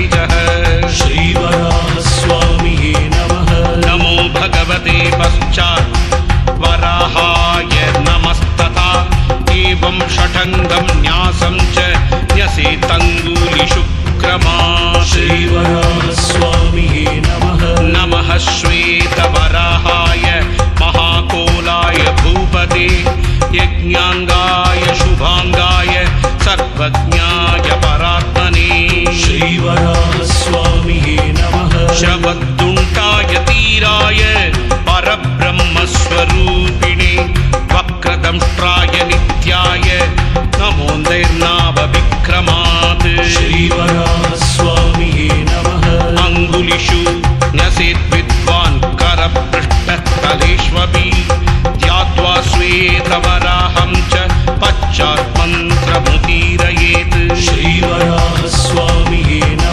द्विजः श्रीवराहस्वामिये नमः। नमो भगवते पश्चात् वराहाय नमस्तथा एवं षठङ्गं न्यासं च न्यसेतङ्गुलिशुक्रमा श्रीवराहस्वामिये नमः। नमः श्वेतवराहाय महाकोलाय भूपते यज्ञाङ्गाय शुभाङ्गाय सर्वज्ञाय परात्मने श्रीवराहस्वामिये नमः। श्रवद्दुण्टाय तीराय परब्रह्मस्वरूपिणे